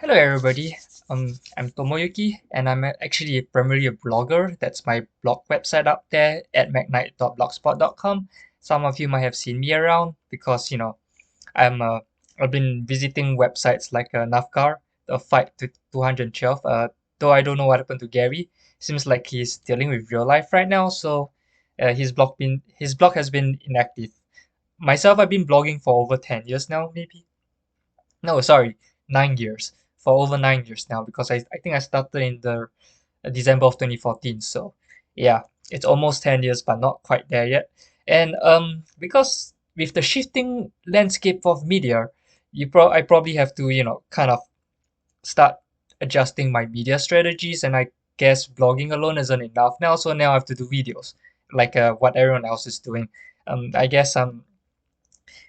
Hello everybody. I'm Tomoyuki and I'm actually primarily a blogger. That's my blog website up there at magnite.blogspot.com. Some of you might have seen me around because I'm I've been visiting websites like Navgar, the Fight to 212. Though I don't know what happened to Gary. Seems like he's dealing with real life right now, so his blog has been inactive. Myself, I've been blogging for over 10 years now, maybe. No, sorry, 9 years. For over 9 years now, because I think I started in the December of 2014. So yeah, it's almost 10 years, but not quite there yet. And because with the shifting landscape of media, I probably have to, kind of start adjusting my media strategies. And I guess blogging alone isn't enough now. So now I have to do videos like what everyone else is doing. I guess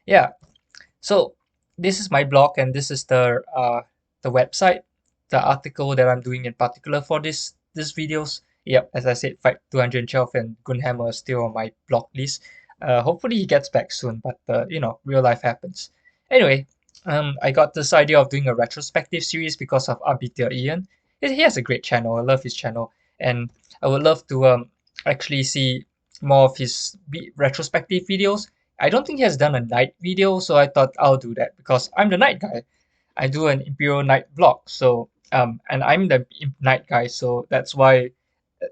yeah, so this is my blog, and this is the website, the article that I'm doing in particular for this videos. Yep, as I said, Fight 212 and Gunhammer are still on my blog list. Hopefully he gets back soon, but real life happens. Anyway, I got this idea of doing a retrospective series because of Abitya Ian. He has a great channel. I love his channel, and I would love to actually see more of his retrospective videos. I don't think he has done a knight video, so I thought I'll do that because I'm the knight guy. I do an Imperial Knight blog, so and I'm the knight guy, so that's why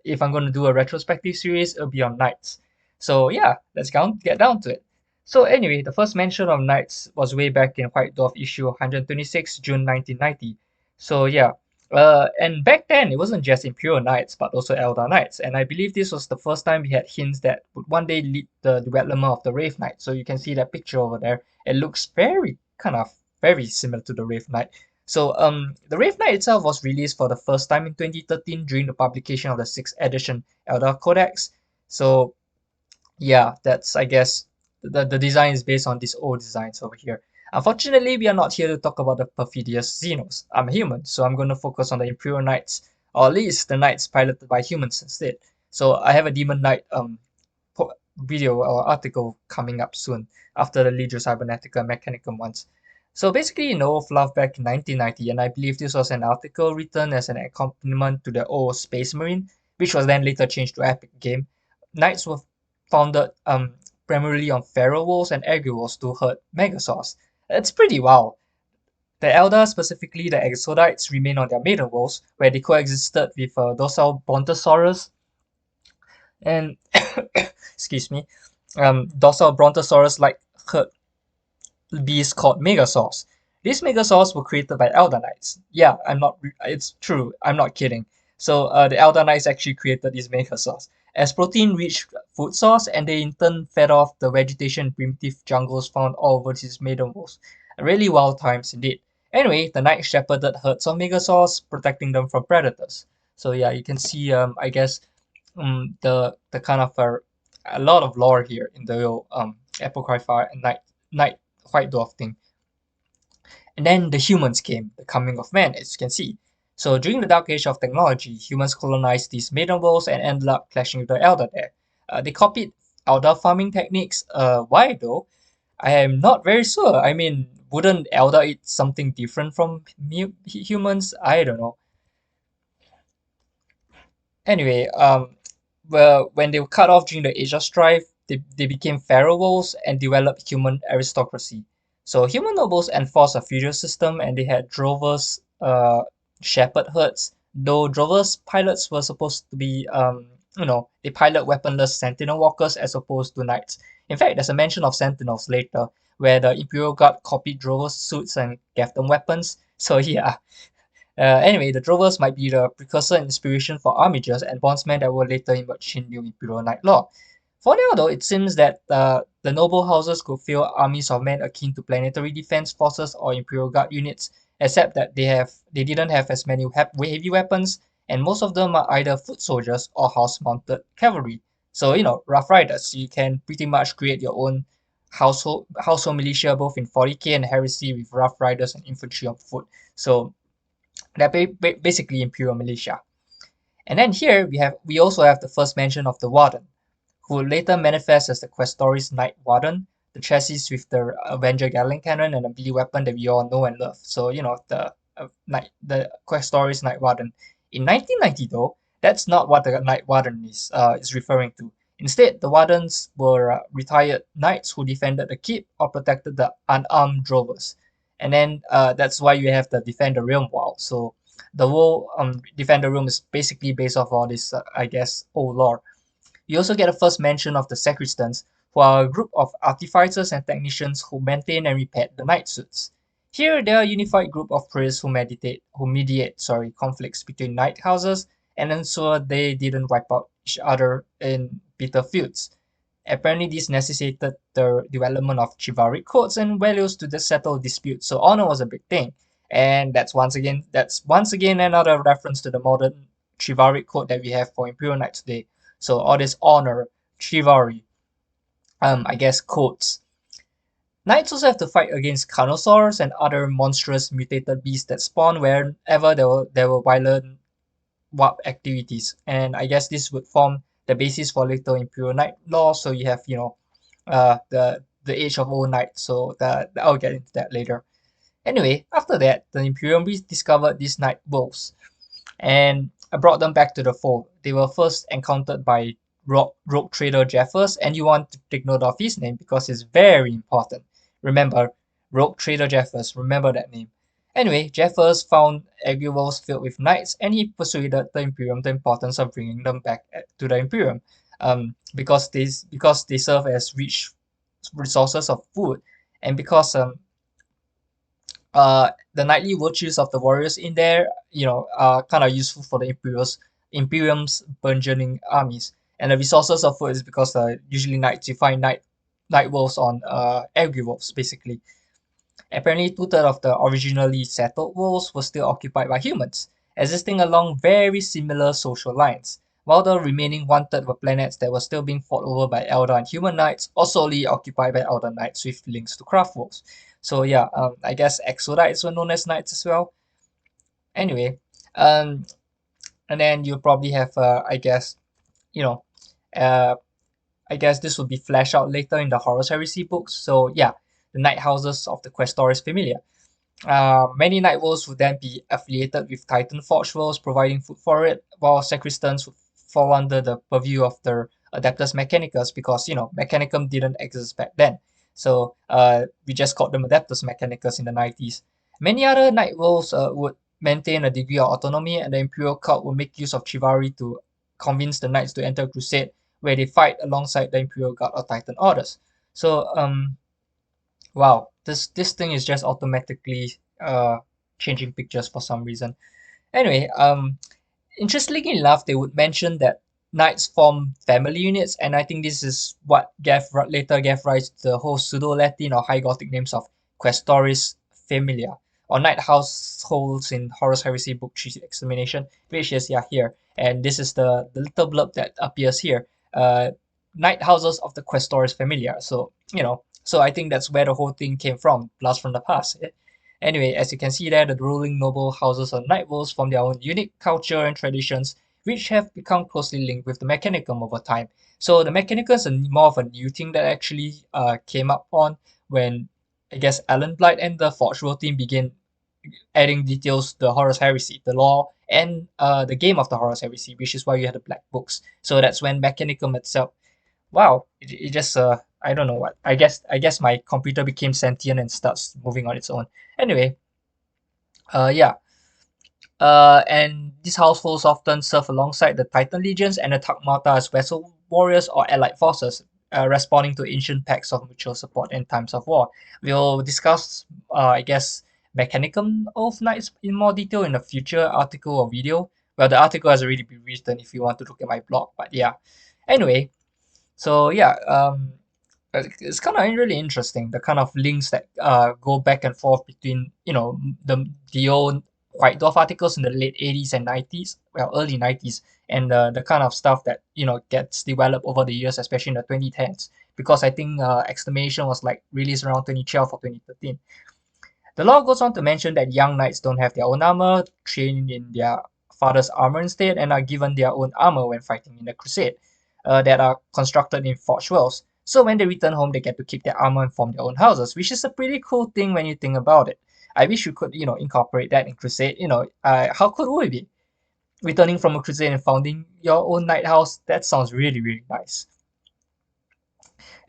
if I'm going to do a retrospective series, it'll be on knights. So yeah, get down to it. So anyway, the first mention of knights was way back in White Dwarf issue 126, June 1990. So yeah, and back then it wasn't just Imperial Knights, but also Eldar Knights, and I believe this was the first time we had hints that would one day lead the development of the Wraith Knight. So you can see that picture over there. It looks very similar to the Wraith Knight. So the Wraith Knight itself was released for the first time in 2013 during the publication of the 6th edition Eldar Codex. So yeah, that's I guess the design is based on these old designs over here. Unfortunately, we are not here to talk about the perfidious Xenos. I'm a human, so I'm going to focus on the Imperial Knights, or at least the Knights piloted by humans instead. So I have a Demon Knight video or article coming up soon after the Legio Cybernetica Mechanicum ones. So basically, of Love back in 1990, and I believe this was an article written as an accompaniment to the old Space Marine, which was then later changed to Epic Game. Knights were founded primarily on Pharaoh Wolves and Aegir Wolves to herd Megasaurs. It's pretty wild. The Eldar, specifically the Exodites, remain on their maiden worlds, where they coexisted with docile Brontosaurus and excuse me, docile Brontosaurus like herd beasts called Megasaurs. These Megasaurs were created by Elder Knights. Yeah, it's true. I'm not kidding. So the Elder Knights actually created these Megasaurs as protein-rich food source, and they in turn fed off the vegetation in primitive jungles found all over these maiden worlds. Really wild times indeed. Anyway, the Knights shepherded herds of Megasaurs, protecting them from predators. So yeah, you can see I guess the kind of a lot of lore here in the Apocrypha and Night White Dwarf thing. And then the humans came, the coming of man, as you can see. So during the dark age of technology, humans colonized these maiden worlds and ended up clashing with the Elder there. They copied Elder farming techniques. Why though? I am not very sure. I mean, wouldn't Elder eat something different from humans? I don't know. Anyway, well, when they were cut off during the Age of Strife, they became pharaoh wolves and developed human aristocracy. So human nobles enforced a feudal system, and they had drovers, shepherd herds. Though drovers pilots were supposed to be, they pilot weaponless sentinel walkers as opposed to knights. In fact, there's a mention of sentinels later, where the Imperial Guard copied drovers' suits and gave them weapons. So yeah, anyway, the Drovers might be the precursor and inspiration for armigers and bondsmen that will later emerge in New Imperial Knight lore. For now, though, it seems that the noble houses could field armies of men akin to planetary defense forces or Imperial Guard units, except that they didn't have as many heavy weapons, and most of them are either foot soldiers or house-mounted cavalry. So rough riders. You can pretty much create your own household militia both in 40k and heresy with rough riders and infantry on foot. So they're basically Imperial militia. And then here we also have the first mention of the Warden, who will later manifest as the Questoris Knight Warden, the chassis with the Avenger Gatling cannon and a melee weapon that we all know and love. So the the quest story's Night Warden. In 1990, though, that's not what the Night Warden is referring to. Instead, the Wardens were retired knights who defended the keep or protected the unarmed drovers. And then that's why you have the Defend the Realm WoW. So the WoW Defend the Realm is basically based off all this, I guess, old lore. You also get a first mention of the Sacristans, who are a group of artificers and technicians who maintain and repair the knight suits. Here, they are a unified group of priests who mediate conflicts between knight houses and ensure they didn't wipe out each other in bitter feuds. Apparently, this necessitated the development of chivalric codes and values to settle disputes. So honor was a big thing, and that's once again another reference to the modern chivalric code that we have for Imperial Knights today. So all this honor, chivalry, I guess codes. Knights also have to fight against carnosaurs and other monstrous mutated beasts that spawn wherever there were violent warp activities. And I guess this would form the basis for later Imperial Knight law. So you have, the Age of Old Knights. So I'll get into that later. Anyway, after that, the Imperium rediscovered these night wolves and brought them back to the fold. They were first encountered by rogue trader Jeffers, and you want to take note of his name because it's very important. Remember, rogue trader Jeffers, remember that name. Anyway, Jeffers found Agriwolves filled with knights, and he persuaded the Imperium the importance of bringing them back to the Imperium, because they serve as rich resources of food, and because the knightly virtues of the warriors in there, are kind of useful for the Imperium's burgeoning armies. And the resources of food is because usually knights you find night wolves on agri wolves basically. Apparently, two-thirds of the originally settled worlds were still occupied by humans, existing along very similar social lines, while the remaining one-third were planets that were still being fought over by Elder and human knights, or solely occupied by Elder knights with links to craft worlds. So yeah, I guess Exodites were known as knights as well. Anyway, and then you probably have, you know, uh, I guess this will be fleshed out later in the Horus Heresy books. So yeah, the Night Houses of the Quaestorius Familia. Many Night Worlds would then be affiliated with Titan Forge Worlds, providing food for it, while Sacristans would fall under the purview of the Adeptus Mechanicus because, Mechanicum didn't exist back then. So we just called them Adeptus Mechanicus in the 90s. Many other Night Worlds would maintain a degree of autonomy, and the Imperial cult would make use of chivalry to convince the Knights to enter a crusade where they fight alongside the Imperial Guard or Titan Orders. So, wow, this thing is just automatically changing pictures for some reason. Anyway, interestingly enough, they would mention that knights form family units, and I think this is what later gave rise to the whole Pseudo-Latin or High Gothic names of Quaestoris Familia, or Knight households in Horus Heresy Book 3 Extermination, which is here. And this is the little blurb that appears here. Knight houses of the Quaestoris Familia. So, so I think that's where the whole thing came from, blast from the past. Anyway, as you can see there, the ruling noble houses of Night Wolves form their own unique culture and traditions, which have become closely linked with the Mechanicum over time. So the Mechanicum is more of a new thing that actually came up on when, I guess, Alan Blight and the Forge World team began adding details to the Horus Heresy, the law, and the game of the Horus Heresy, which is why you had the Black Books. So that's when Mechanicum itself, wow, it just I don't know what. I guess my computer became sentient and starts moving on its own. Anyway, yeah. And these households often serve alongside the Titan legions and the Tagmata as vessel warriors or allied forces, responding to ancient pacts of mutual support in times of war. We'll discuss, I guess, Mechanicum of Knights in more detail in a future article or video. Well, the article has already been written if you want to look at my blog, but yeah. Anyway, so yeah, it's kind of really interesting the kind of links that go back and forth between the old White Dwarf articles in the late 80s and 90s, well early 90s, and the kind of stuff that gets developed over the years, especially in the 2010s, because I think Extermination was like released around 2012 or 2013. The law goes on to mention that young knights don't have their own armor, train in their father's armor instead, and are given their own armor when fighting in the crusade, that are constructed in forged worlds. So when they return home, they get to keep their armor and form their own houses, which is a pretty cool thing when you think about it. I wish you could, incorporate that in Crusade. How cool would it be? Returning from a crusade and founding your own knight house, that sounds really, really nice.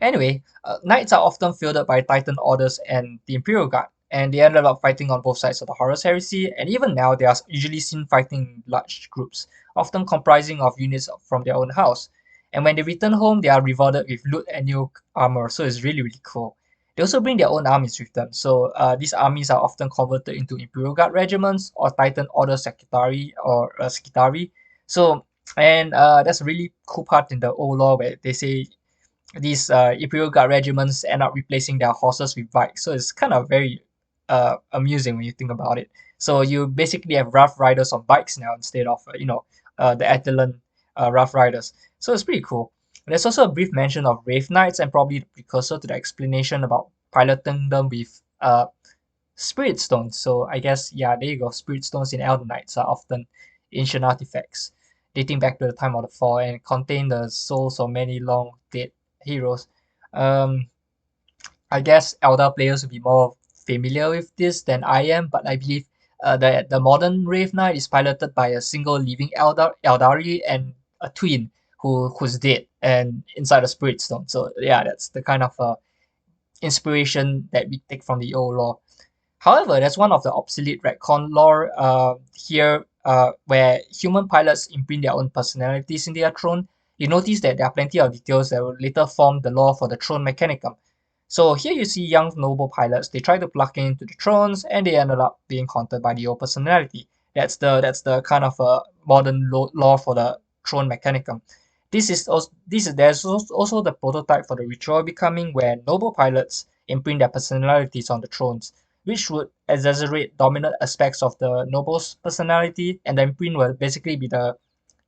Anyway, knights are often fielded by Titan orders and the Imperial Guard, and they ended up fighting on both sides of the Horus Heresy, and even now they are usually seen fighting in large groups, often comprising of units from their own house. And when they return home, they are rewarded with loot and new armor, so it's really, really cool. They also bring their own armies with them, so these armies are often converted into Imperial Guard regiments or Titan Order Secretary or Secretary. So, and that's a really cool part in the old law where they say these Imperial Guard regiments end up replacing their horses with bikes. So it's kind of very amusing when you think about it. So you basically have Rough Riders on bikes now instead of the Attilan Rough Riders. So it's pretty cool. There's also a brief mention of Wraith Knights and probably the precursor to the explanation about piloting them with Spirit Stones. So I guess, yeah, there you go. Spirit Stones in Elder Knights are often ancient artifacts dating back to the time of the fall and contain the souls of many long dead heroes. Um, I guess elder players will be more familiar with this than I am, but I believe the modern Wraith Knight is piloted by a single living Eldari and a twin who's dead and inside a Spirit Stone. So yeah, that's the kind of inspiration that we take from the old lore. However, there's one of the obsolete retcon lore here where human pilots imprint their own personalities in their throne. You notice that there are plenty of details that will later form the lore for the throne mechanicum. So here you see young noble pilots, they try to plug into the thrones and they ended up being haunted by the old personality. That's the kind of modern lore for the throne mechanicum. There's also the prototype for the ritual becoming where noble pilots imprint their personalities on the thrones, which would exaggerate dominant aspects of the noble's personality, and the imprint will basically be the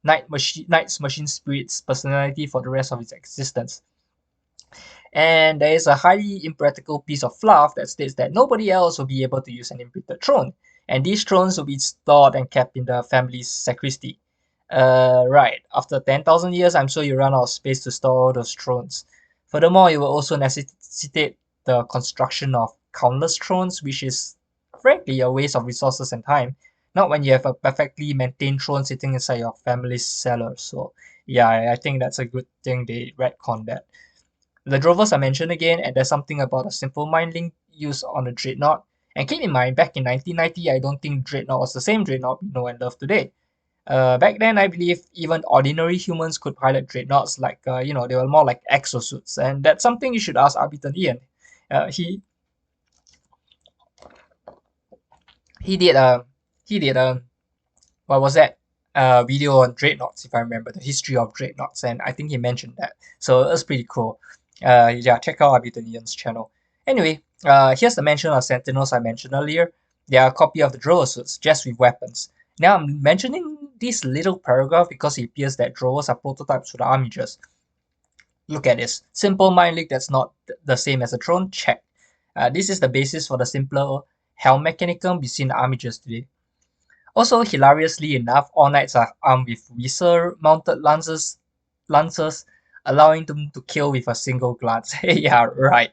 knight's machine spirit's personality for the rest of its existence. And there is a highly impractical piece of fluff that states that nobody else will be able to use an imprinted throne, and these thrones will be stored and kept in the family's sacristy. Right, after 10,000 years, I'm sure you run out of space to store those thrones. Furthermore, it will also necessitate the construction of countless thrones, which is frankly a waste of resources and time. Not when you have a perfectly maintained throne sitting inside your family's cellar. So yeah, I think that's a good thing they retcon that. The drovers are mentioned again, and there's something about a simple mind link used on the Dreadnought. And keep in mind, back in 1990, I don't think Dreadnought was the same Dreadnought we know and love today. Back then, I believe even ordinary humans could pilot Dreadnoughts, like, they were more like exosuits. And that's something you should ask Arbiton Ian. He he did he did what was that video on Dreadnoughts, if I remember, the history of Dreadnoughts, and I think he mentioned that. So it was pretty cool. Yeah, check out Abitonian's channel. Anyway, here's the mention of Sentinels I mentioned earlier. They are a copy of the Drower suits, just with weapons. Now I'm mentioning this little paragraph because it appears that Drovers are prototypes for the Armigers. Look at this. Simple mind link that's not the same as a throne? Check. This is the basis for the simpler helm mechanism we see in Armigers today. Also, hilariously enough, all knights are armed with visor-mounted lancers, allowing them to kill with a single glance. Yeah, right.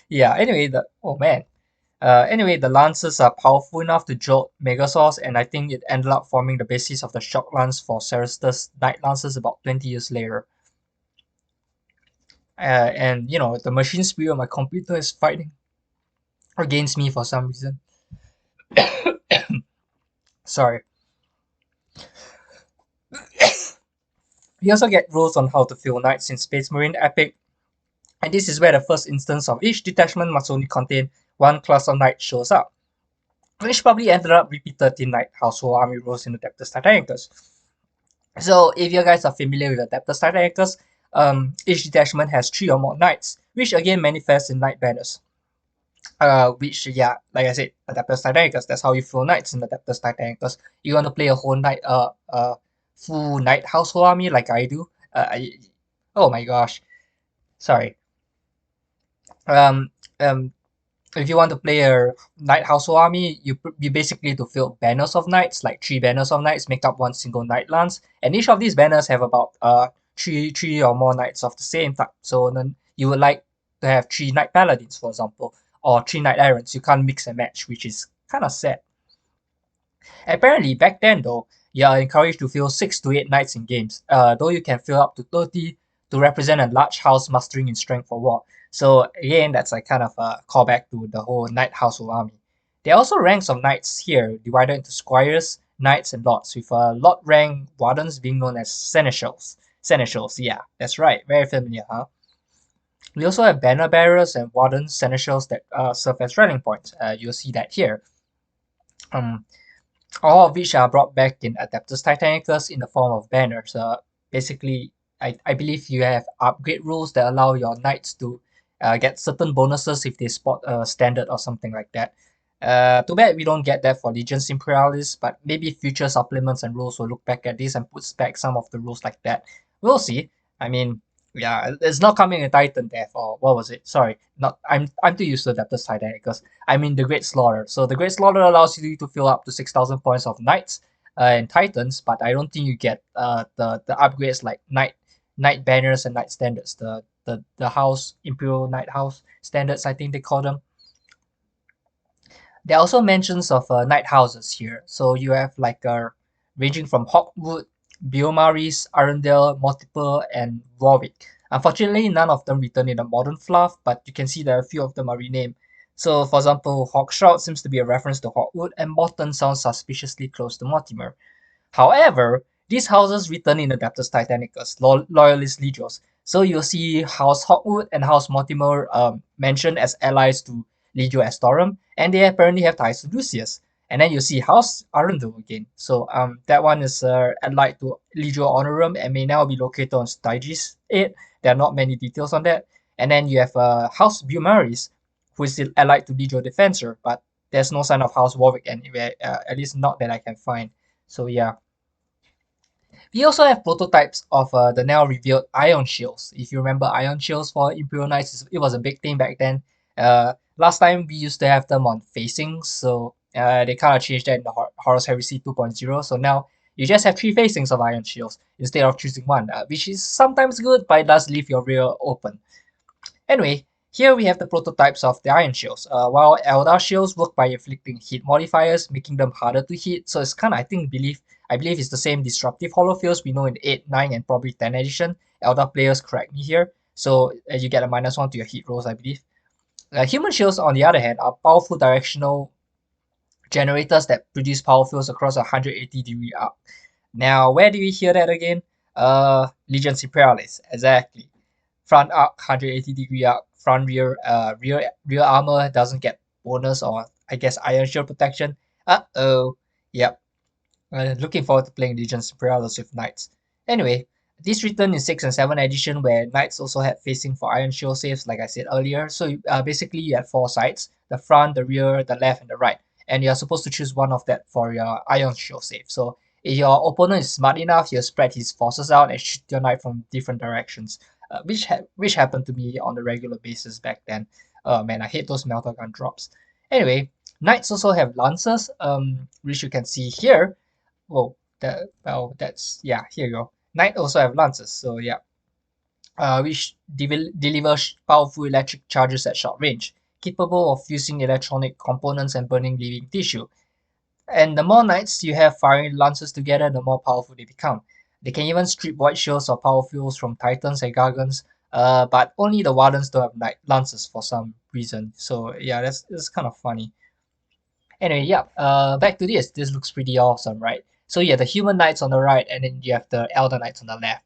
Yeah. Anyway, the lancers are powerful enough to jolt Megasaurs, and I think it ended up forming the basis of the shock lance for Cerestus Knight Lancers about 20 years later. And the machine spirit of my computer is fighting against me for some reason. Sorry. We also get rules on how to fill knights in Space Marine Epic, and this is where the first instance of each detachment must only contain one class of knight shows up, which probably ended up repeated in Knight Household Army rules in Adeptus Titanicus. So if you guys are familiar with Adeptus Titanicus, each detachment has 3 or more knights, which again manifests in knight banners. Which, yeah, like I said, Adeptus Titanicus, that's how you fill knights in Adeptus Titanicus. You want to play a whole knight, full knight household army like I do. Oh my gosh, sorry. Um, um, if you want to play a knight household army, you basically to fill banners of knights, like 3 banners of knights make up one single knight lance, and each of these banners have about three or more knights of the same type. So then you would like to have 3 knight paladins, for example, or 3 knight errants. You can't mix and match, which is kind of sad. Apparently, back then though, you are encouraged to fill 6 to 8 knights in games, though you can fill up to 30 to represent a large house mastering in strength for war. So again, that's a kind of a callback to the whole knight household army. There are also ranks of knights here, divided into squires, knights, and lords, with lord rank wardens being known as seneschals. Seneschals, yeah, that's right, very familiar, huh? We also have banner bearers and wardens, seneschals that serve as rallying points. You'll see that here. Um, all of which are brought back in Adeptus Titanicus in the form of banners. Basically, I believe you have upgrade rules that allow your knights to get certain bonuses if they spot a standard or something like that. Too bad we don't get that for Legions Imperialis, but maybe future supplements and rules will look back at this and puts back some of the rules like that. We'll see. I mean, yeah, it's not coming in Titan Death or what was it? Sorry, not I'm too used to Adeptus Titanicus. I mean the Great Slaughter. So the Great Slaughter allows you to fill up to 6,000 points of knights and titans, but I don't think you get the upgrades like knight banners and knight standards. The house Imperial Knight House standards, I think they call them. There are also mentions of knight houses here. So you have like ranging from Hawkwood, Biomaris, Arundel, Multiple, and Warwick. Unfortunately, none of them return in the modern fluff, but you can see that a few of them are renamed. So, for example, Hawkshroud seems to be a reference to Hawkwood, and Morton sounds suspiciously close to Mortimer. However, these houses return in Adeptus Titanicus, Loyalist Legios. So you'll see House Hawkwood and House Mortimer mentioned as allies to Legio Astorum, and they apparently have ties to Lucius. And then you see House Arundel again. So that one is allied to Legio Honorum and may now be located on Styges 8. There are not many details on that. And then you have House Bumaris, who is allied to Legio Defensor, but there's no sign of House Warwick anywhere, at least not that I can find. So yeah. We also have prototypes of the now revealed ion shields. If you remember ion shields for Imperial Knights, it was a big thing back then. Last time we used to have them on facings, so they kind of changed that in the Horus Heresy 2.0. So now you just have 3 facings of ion shields instead of choosing one, which is sometimes good, but it does leave your rear open. Anyway, here we have the prototypes of the iron shields. While Eldar shields work by inflicting hit modifiers, making them harder to hit, so it's kind of I believe it's the same disruptive holofields we know in 8, 9, and probably 10 edition. Eldar players correct me here. So you get a -1 to your hit rolls, I believe. Human shields, on the other hand, are powerful directional generators that produce power fields across a 180-degree arc. Now, where do we hear that again? Legions Imperialis, exactly. Front arc, 180-degree arc, front rear armor doesn't get bonus or I guess iron shield protection. Yep. Looking forward to playing Legions Imperialis with Knights. Anyway, this returned in 6 and 7 edition where Knights also had facing for iron shield saves, like I said earlier. So basically you had 4 sides, the front, the rear, the left, and the right. And you're supposed to choose one of that for your iron shield save. So if your opponent is smart enough, he'll spread his forces out and shoot your knight from different directions, which happened to me on a regular basis back then. Oh man, I hate those melter gun drops. Anyway, knights also have lancers, which you can see here. That's here you go. Knight also have lances, so yeah, which deliver powerful electric charges at short range, capable of fusing electronic components and burning living tissue. And the more knights you have firing lances together, the more powerful they become. They can even strip void shields or power fields from titans and gargants, but only the wardens don't have knight lances for some reason. So yeah, that's kind of funny. Anyway, yeah, back to this. This looks pretty awesome, right? So yeah, the human knights on the right, and then you have the elder knights on the left.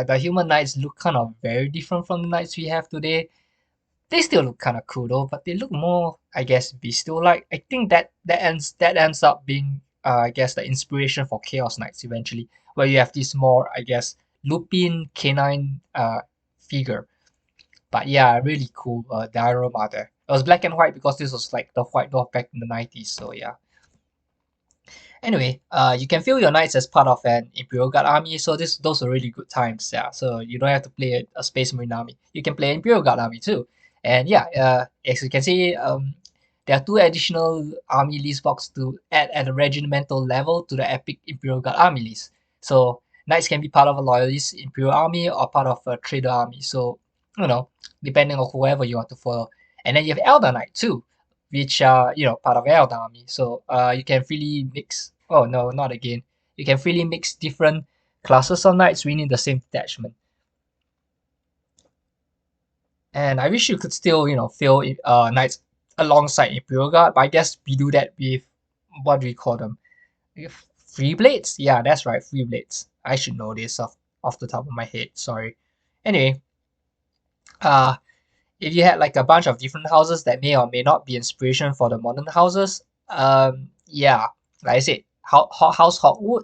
The human knights look kind of very different from the knights we have today. They still look kind of cool though, but they look more, I guess, bestial like. I think that ends up being, I guess, the inspiration for Chaos Knights eventually, where you have this more, I guess, lupine canine figure. But yeah, really cool diorama there. It was black and white because this was like the White Dwarf back in the 90s. So yeah. Anyway, you can fill your knights as part of an Imperial Guard army, so those are really good times, yeah. So you don't have to play a Space Marine army. You can play Imperial Guard army too. And yeah, as you can see, there are 2 additional army list box to add at a regimental level to the epic Imperial Guard army list. So knights can be part of a loyalist Imperial army or part of a trader army. So, depending on whoever you want to follow. And then you have Elder Knight too, which are part of Elder Army. So you can freely mix. Oh no, not again. You can freely mix different classes of knights within the same detachment. And I wish you could still fill knights alongside Imperial Guard, but I guess we do that with what do we call them? Free blades? Yeah, that's right, free blades. I should know this off the top of my head. Sorry. Anyway, uh, if you had like a bunch of different houses that may or may not be inspiration for the modern houses, yeah, like I said, House Hogwood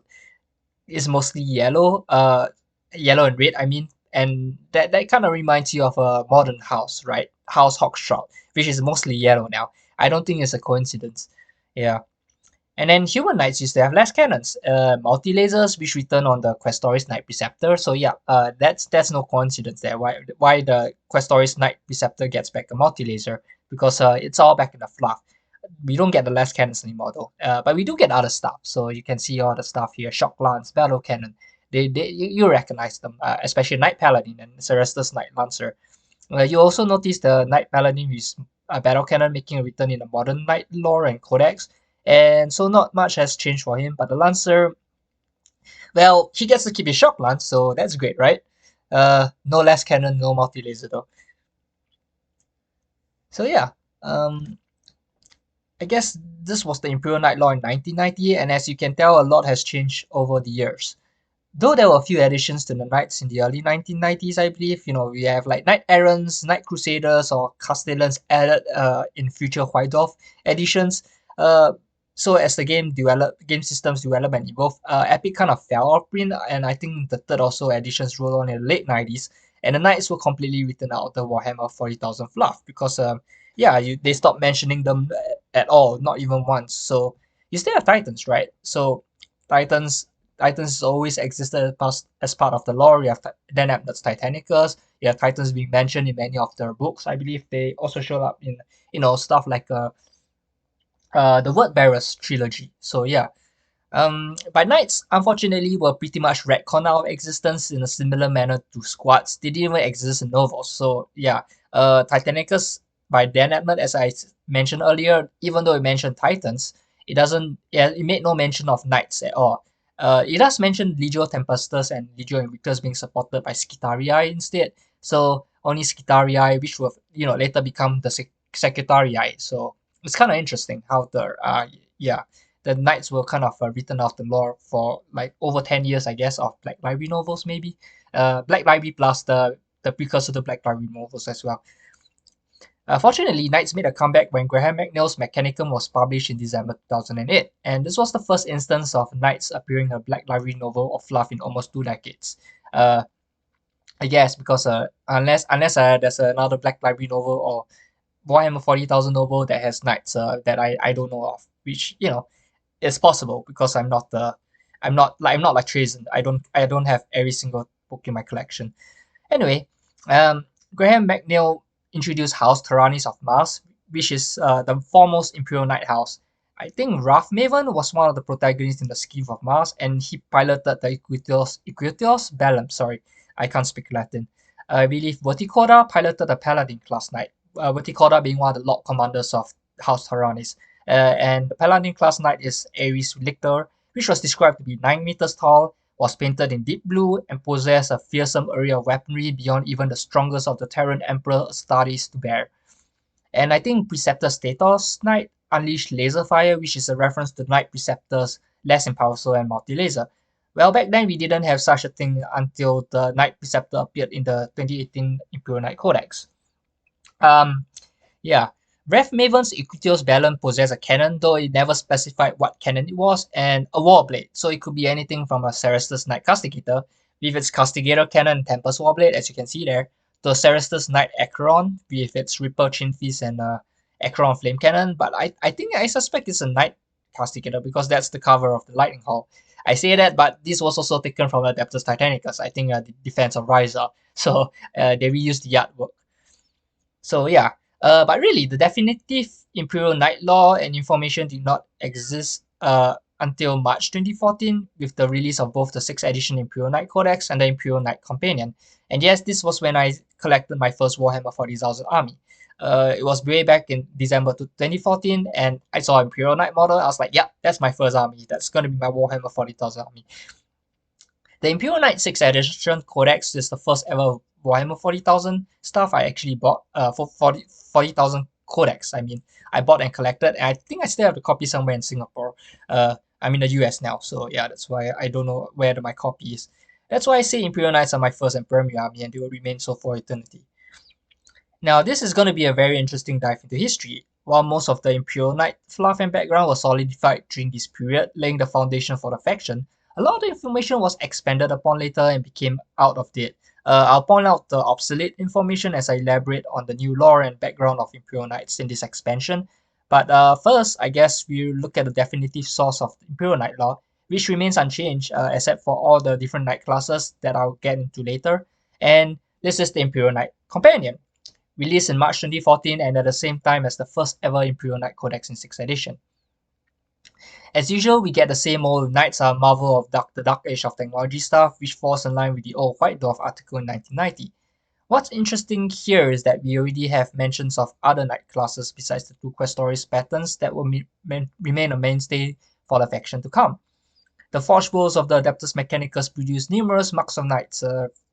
is mostly yellow, yellow and red. I mean, and that kind of reminds you of a modern house, right? House Hogshroud, which is mostly yellow now. I don't think it's a coincidence. Yeah. And then human knights used to have less cannons, multi lasers, which return on the Questoris Knight Preceptor. So yeah, that's no coincidence there. Why the Questoris Knight Preceptor gets back a multi laser, because it's all back in the fluff. We don't get the less cannons anymore though, but we do get other stuff. So you can see all the stuff here: shock lance, battle cannon. You recognize them, especially Knight Paladin and Cerestus Knight Lancer. You also notice the Knight Paladin with a battle cannon making a return in the modern Knight lore and codex, and so not much has changed for him. But the Lancer, well, he gets to keep his shock lance, so that's great, right? No less cannon, no multi laser though. So yeah, I guess this was the Imperial Knight Law in 1998, and as you can tell, a lot has changed over the years. Though there were a few additions to the knights in the early 1990s, I believe, we have like Knight Errants, Knight Crusaders, or Castellans added in future White Dwarf editions. Uh, so as the game systems develop and evolve, Epic kind of fell off print, and I think the third or so editions rolled on in the late 90s, and the knights were completely written out of the Warhammer 40,000 fluff because, yeah, they stopped mentioning them at all, not even once. So you still have Titans, right? So Titans Titans always existed as part of the lore. You have Dan Abnett's Titanicus. You have Titans being mentioned in many of their books. I believe they also show up in stuff like the Word Bearers trilogy. So yeah, but Knights, unfortunately, were pretty much retconned out of existence in a similar manner to Squads. They didn't even exist in novels. So yeah, Titanicus by Dan Abnett, as I mentioned earlier, even though it mentioned Titans, it made no mention of Knights at all. It does mention Legio Tempestus and Legio Invictus being supported by Skitarii instead. So only Skitarii, which will later become the Secretarii. So it's kind of interesting how the Knights were kind of written off the lore for like over 10 years, I guess, of Black Library novels, maybe. Black Library plus the precursor to Black Library novels as well. Fortunately, Knights made a comeback when Graham McNeil's Mechanicum was published in December 2008, and this was the first instance of Knights appearing in a Black Library novel of fluff in almost 2 decades. Uh, I guess because unless there's another Black Library novel or Warhammer 40,000 novel that has Knights that I don't know of, which it's possible because I'm not like Trazen. I don't have every single book in my collection. Anyway, Graham McNeil introduced House Tyrannis of Mars, which is the foremost Imperial Knight house. I think Wrath Maven was one of the protagonists in the Scheme of Mars, and he piloted the Equitios Bellum. Sorry, I can't speak Latin. I believe Verticoda piloted the Paladin class knight. Verticoda being one of the Lord Commanders of House Tyrannis. And the Paladin class knight is Ares Lictor, which was described to be 9 meters tall, was painted in deep blue, and possessed a fearsome array of weaponry beyond even the strongest of the Terran Emperor Astartes to bear. And I think Preceptor Status Knight unleashed laser fire, which is a reference to Knight Preceptors less in power soul and multi-laser. Well, back then we didn't have such a thing until the Knight Preceptor appeared in the 2018 Imperial Knight Codex. Um, yeah, Rev Maven's Equitios Bellum possessed a cannon, though it never specified what cannon it was, and a warblade, so it could be anything from a Cerestus Knight Castigator, with its Castigator cannon and Tempest Warblade, as you can see there, to a Cerestus Knight Acheron, with its Ripper Chin Fist and Acheron Flame Cannon, but I suspect it's a Knight Castigator because that's the cover of the Lightning Hall. I say that, but this was also taken from Adeptus Titanicus, I think the Defense of Ryza, so they reused the artwork. So yeah, but really, the definitive Imperial Knight law and information did not exist until March 2014 with the release of both the 6th edition Imperial Knight Codex and the Imperial Knight Companion. And yes, this was when I collected my first Warhammer 40,000 army. It was way back in December 2014, and I saw Imperial Knight model. I was like, yeah, that's my first army. That's gonna be my Warhammer 40,000 army. The Imperial Knight 6th edition codex is the first ever Warhammer 40,000 stuff I actually bought. For 40,000 codex. I mean, I bought and collected, and I think I still have the copy somewhere in Singapore. I'm in the US now, so yeah, that's why I don't know where my copy is. That's why I say Imperial Knights are my first and primary army, and they will remain so for eternity. Now, this is going to be a very interesting dive into history. While most of the Imperial Knight fluff and background was solidified during this period, laying the foundation for the faction, a lot of the information was expanded upon later and became out of date. I'll point out the obsolete information as I elaborate on the new lore and background of Imperial Knights in this expansion. But first, I guess we look at the definitive source of Imperial Knight lore, which remains unchanged except for all the different Knight classes that I'll get into later. And this is the Imperial Knight Companion, released in March 2014 and at the same time as the first ever Imperial Knight Codex in 6th edition. As usual, we get the same old Knights are marvel of the Dark Age of technology stuff, which falls in line with the old White Dwarf article in 1990. What's interesting here is that we already have mentions of other Knight classes besides the two Quest Stories patterns that will remain a mainstay for the faction to come. The Forge Bowls of the Adeptus Mechanicus produce numerous marks of Knights,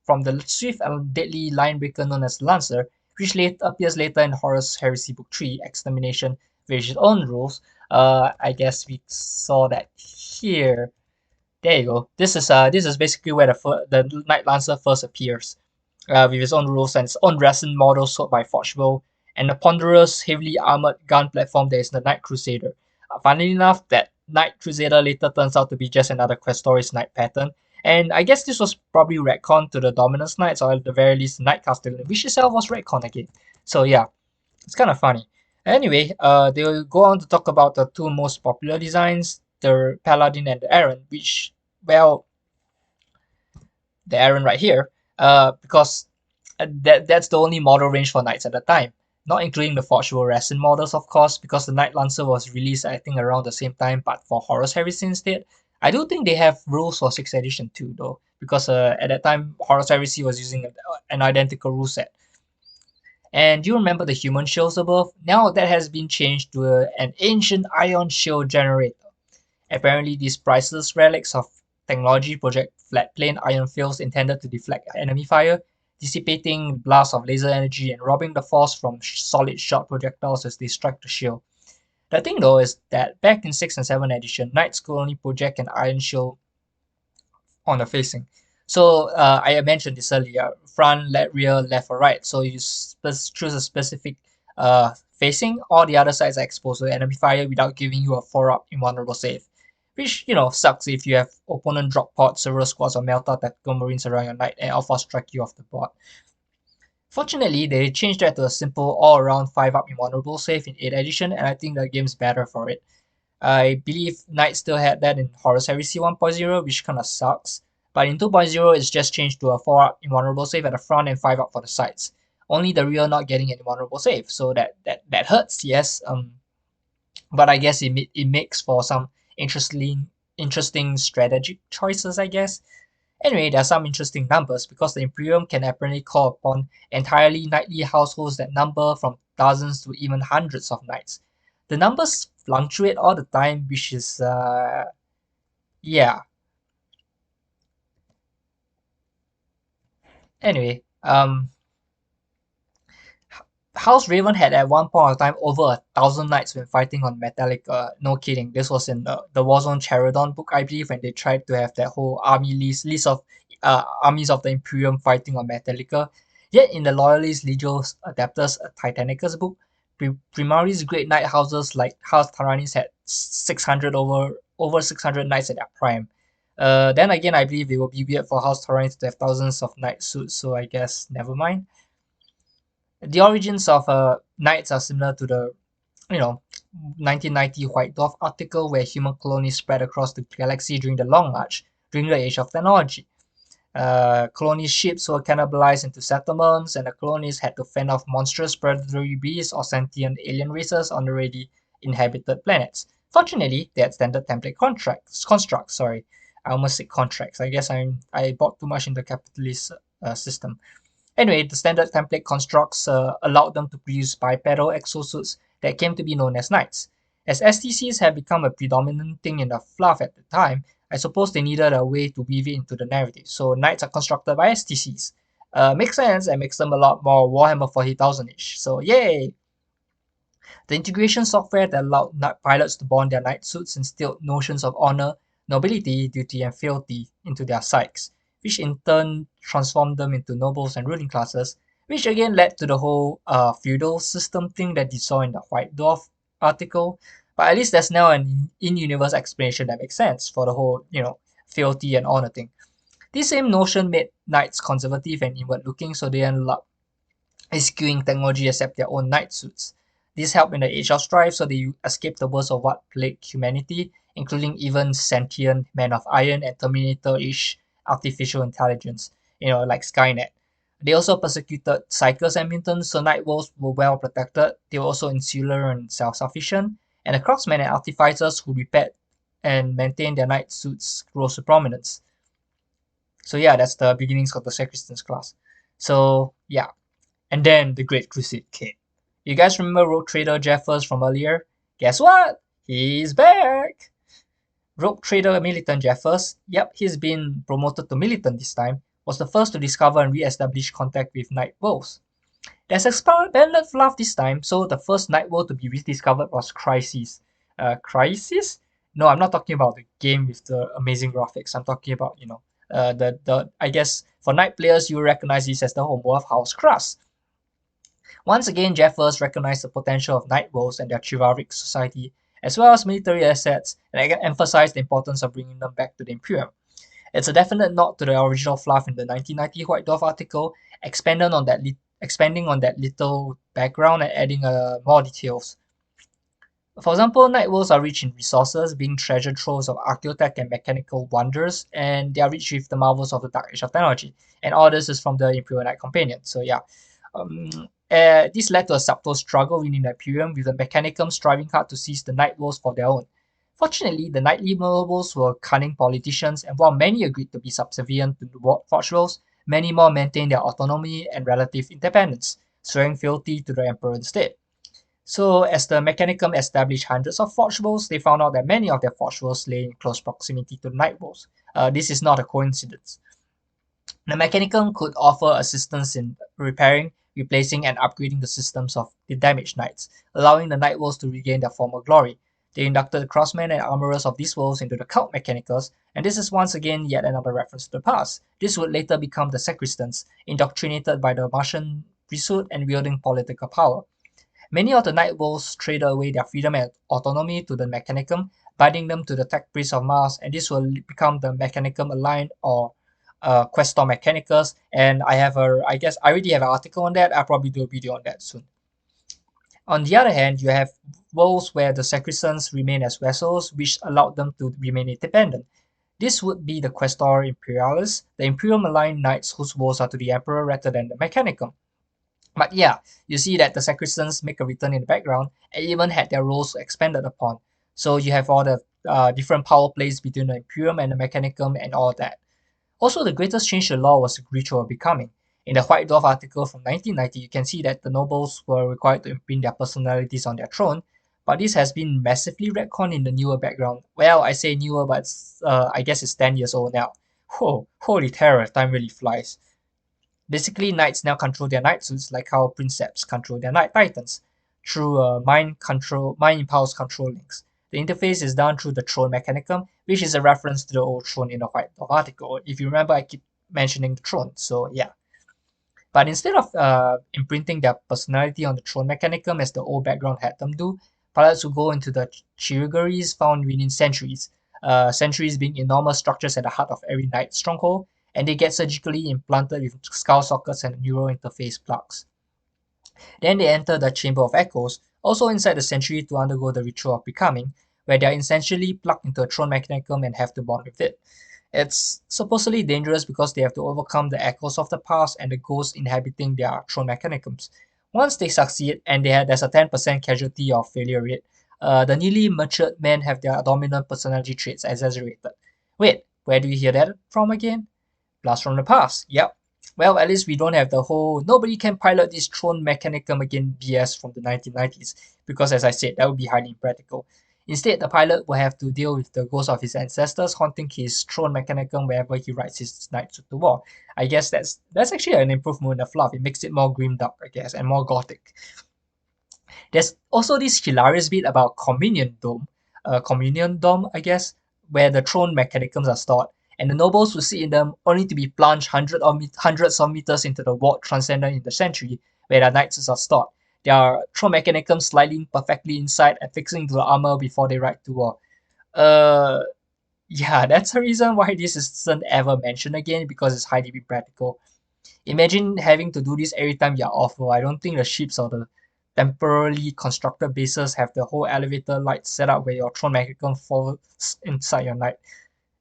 from the swift and deadly linebreaker known as Lancer, which appears later in Horus Heresy Book 3, Extermination, with its own rules. I guess we saw that here. There you go. This is basically where the Knight Lancer first appears, with its own rules and its own resin model sold by Forgebow, and the ponderous, heavily armored gun platform that is the Knight Crusader. Funnily enough, that Knight Crusader later turns out to be just another Quest Stories Knight pattern, and I guess this was probably retcon to the Dominance Knights, or at the very least Knight Castellan, which itself was retcon again. So yeah, it's kind of funny. Anyway, they will go on to talk about the two most popular designs, the Paladin and the Aaron, which, well, the Aaron right here, because that's the only model range for Knights at the time, not including the Forgeable Resin models, of course, because the Knight Lancer was released, I think, around the same time, but for Horus Heresy instead. I do think they have rules for 6th edition too, though, because at that time, Horus Heresy was using an identical rule set. And do you remember the human shields above? Now that has been changed to an ancient ion shield generator. Apparently, these priceless relics of technology project flat plane iron fields intended to deflect enemy fire, dissipating blasts of laser energy and robbing the force from solid shot projectiles as they strike the shield. The thing though is that back in 6th and 7th edition, Knights could only project an iron shield on the facing. So I mentioned this earlier, front, left, rear, left or right. So you choose a specific facing, all the other sides are exposed to enemy fire without giving you a 4-up invulnerable save. Which, sucks if you have opponent drop pod, several squads or Melta tactical marines around your knight and alpha strike you off the board. Fortunately, they changed that to a simple all-around 5-up invulnerable save in 8th edition, and I think the game's better for it. I believe Knights still had that in Horus Heresy 1.0, which kinda sucks. But in 2.0, it's just changed to a 4-up invulnerable save at the front and 5-up for the sides. Only the rear not getting an invulnerable save, so that hurts, yes. But I guess it makes for some interesting strategic choices, I guess. Anyway, there are some interesting numbers because the Imperium can apparently call upon entirely knightly households that number from dozens to even hundreds of knights. The numbers fluctuate all the time, which is yeah. Anyway, House Raven had at one point of time over 1,000 knights when fighting on Metallica. No kidding. This was in the Warzone Charadon book, I believe, when they tried to have that whole army list of armies of the Imperium fighting on Metallica. Yet in the Loyalist Legios Adeptus Titanicus book, Primari's great knight houses like House Tyrannis had 600 over 600 knights at their prime. Then again, I believe it will be weird for House Tyrannis to have thousands of knight suits, so I guess never mind. The origins of knights are similar to the 1990 White Dwarf article where human colonies spread across the galaxy during the Long March, during the Age of Technology. Colonies' ships were cannibalized into settlements, and the colonies had to fend off monstrous predatory beasts or sentient alien races on already inhabited planets. Fortunately, they had standard template constructs. I almost said contracts. I guess I bought too much in the capitalist system. Anyway, the standard template constructs allowed them to produce bipedal exosuits that came to be known as knights. As STCs had become a predominant thing in the fluff at the time, I suppose they needed a way to weave it into the narrative, so knights are constructed by STCs. Makes sense and makes them a lot more Warhammer 40,000-ish, so yay! The integration software that allowed pilots to bond their knight suits instilled notions of honor, nobility, duty, and fealty into their psyches, which in turn transformed them into nobles and ruling classes, which again led to the whole feudal system thing that you saw in the White Dwarf article. But at least there's now an in-universe explanation that makes sense for the whole, fealty and honor thing. This same notion made knights conservative and inward-looking, so they ended up eschewing technology except their own knight suits. This helped in the Age of Strife, so they escaped the worst of what plagued humanity, including even sentient Men of Iron and Terminator-ish artificial intelligence, like Skynet. They also persecuted psychers and mutants, so night wolves were well protected. They were also insular and self-sufficient, and the craftsmen and artificers who repaired and maintained their knight suits rose to prominence. So yeah, that's the beginnings of the Sacristans class. So yeah, and then the Great Crusade came. You guys remember Rogue Trader Jeffers from earlier? Guess what? He's back! Rogue Trader Militant Jeffers, yep, he's been promoted to Militant this time, was the first to discover and re-establish contact with Night Wolves. There's expanded fluff this time, so the first Night Wolf to be rediscovered was Crisis. Crisis? No, I'm not talking about the game with the amazing graphics. I'm talking about, I guess for Night players, you recognize this as the homeworld of House Crust. Once again, Jeffers recognized the potential of night wolves and their chivalric society, as well as military assets, and emphasized the importance of bringing them back to the Imperium. It's a definite nod to the original fluff in the 1990 White Dwarf article, expanding on that little background and adding more details. For example, night wolves are rich in resources, being treasure troves of archaeotech and mechanical wonders, and they are rich with the marvels of the Dark Age of technology. And all this is from the Imperial Knight Companion. So yeah. This led to a subtle struggle within the Imperium, with the Mechanicum striving hard to seize the Night Wolves for their own. Fortunately, the knightly nobles were cunning politicians, and while many agreed to be subservient to the Forge Wolves, many more maintained their autonomy and relative independence, swearing fealty to the Emperor instead. So, as the Mechanicum established hundreds of Forge Wolves, they found out that many of their Forge Wolves lay in close proximity to the Night Wolves. This is not a coincidence. The Mechanicum could offer assistance in repairing, replacing, and upgrading the systems of the damaged knights, allowing the Night Wolves to regain their former glory. They inducted the craftsmen and armorers of these wolves into the cult Mechanicus, and this is once again yet another reference to the past. This would later become the Sacristans, indoctrinated by the Martian priesthood and wielding political power. Many of the Night Wolves traded away their freedom and autonomy to the Mechanicum, binding them to the Tech Priests of Mars, and this will become the Mechanicum Aligned or Questor Mechanicus, and I guess I already have an article on that. I'll probably do a video on that soon. On the other hand, you have worlds where the Sacristans remain as vassals, which allowed them to remain independent. This would be the Questor Imperialis, the Imperium aligned knights whose votes are to the Emperor rather than the Mechanicum. But yeah, you see that the Sacristans make a return in the background and even had their roles expanded upon. So you have all the different power plays between the Imperium and the Mechanicum and all that. Also, the greatest change to law was the ritual of becoming. In the White Dwarf article from 1990, you can see that the nobles were required to imprint their personalities on their throne, but this has been massively retconned in the newer background. Well, I say newer, but I guess it's 10 years old now. Whoa, holy terror, time really flies. Basically, knights now control their knight suits like how princeps control their knight titans, through mind impulse control links. The interface is done through the throne mechanicum, which is a reference to the old throne in the White Dwarf article. If you remember, I keep mentioning the throne, so yeah. But instead of imprinting their personality on the throne mechanicum as the old background had them do, pilots will go into the chirigaries found within centuries, centuries being enormous structures at the heart of every knight stronghold, and they get surgically implanted with skull sockets and neural interface plugs. Then they enter the Chamber of Echoes, also inside the Century, to undergo the ritual of becoming, where they are essentially plugged into a throne mechanicum and have to bond with it. It's supposedly dangerous because they have to overcome the echoes of the past and the ghosts inhabiting their throne mechanicums. Once they succeed, and there's a 10% casualty of failure rate, the newly matured men have their dominant personality traits exaggerated. Wait, where do you hear that from again? Blast from the past. Yep. Well, at least we don't have the whole nobody can pilot this throne mechanicum again BS from the 1990s, because as I said, that would be highly impractical. Instead, the pilot will have to deal with the ghosts of his ancestors haunting his throne mechanicum wherever he rides his knights to war. I guess that's actually an improvement in the fluff. It makes it more grimdark, I guess, and more gothic. There's also this hilarious bit about Communion Dome, I guess, where the throne mechanicums are stored, and the nobles who sit in them only to be plunged hundreds of meters into the vault transcendent in the century, where their knights are stored. Their throne mechanicums sliding perfectly inside and fixing to the armor before they ride to war. Uh, yeah, that's the reason why this isn't ever mentioned again, because it's highly impractical. Imagine having to do this every time you're off world. I don't think the ships or the temporarily constructed bases have the whole elevator light set up where your throne mechanicum falls inside your knight.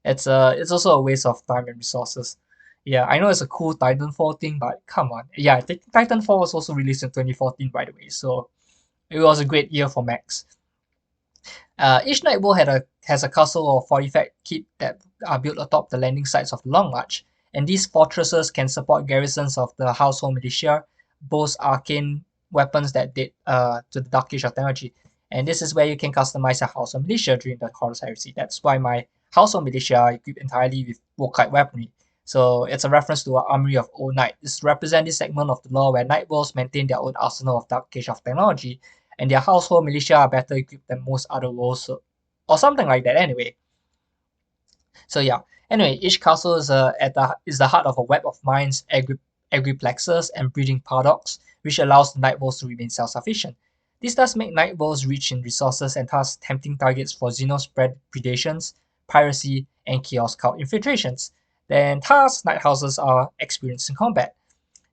It's also a waste of time and resources. Yeah, I know it's a cool Titanfall thing, but come on. Yeah, Titanfall was also released in 2014, by the way, so it was a great year for Max. Each night world has a castle or fortified keep that are built atop the landing sites of the Long March, and these fortresses can support garrisons of the household militia, boast arcane weapons that date to the Dark Age of technology. And this is where you can customize a household militia during the Horus Heresy. That's why my household militia are equipped entirely with Volkite weaponry. So it's a reference to an armory of old knight. This represents this segment of the lore where knight worlds maintain their own arsenal of Dark Age of technology, and their household militia are better equipped than most other worlds, or something like that. Anyway, so yeah. Anyway, each castle is the heart of a web of mines, agriplexes, and breeding paradox, which allows the night worlds to remain self-sufficient. This does make night worlds rich in resources and thus tempting targets for xenospread predations, piracy, and chaos cult infiltrations. Then thus night houses are experienced in combat.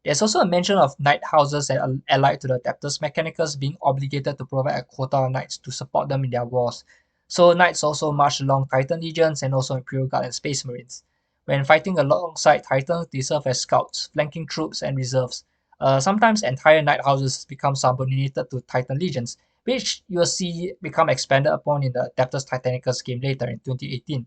There's also a mention of knight houses that are allied to the Adeptus Mechanicus being obligated to provide a quota of knights to support them in their wars. So knights also march along Titan legions and also Imperial Guard and Space Marines. When fighting alongside Titans, they serve as scouts, flanking troops, and reserves. Sometimes entire knight houses become subordinated to Titan legions, which you will see become expanded upon in the Adeptus Titanicus game later in 2018.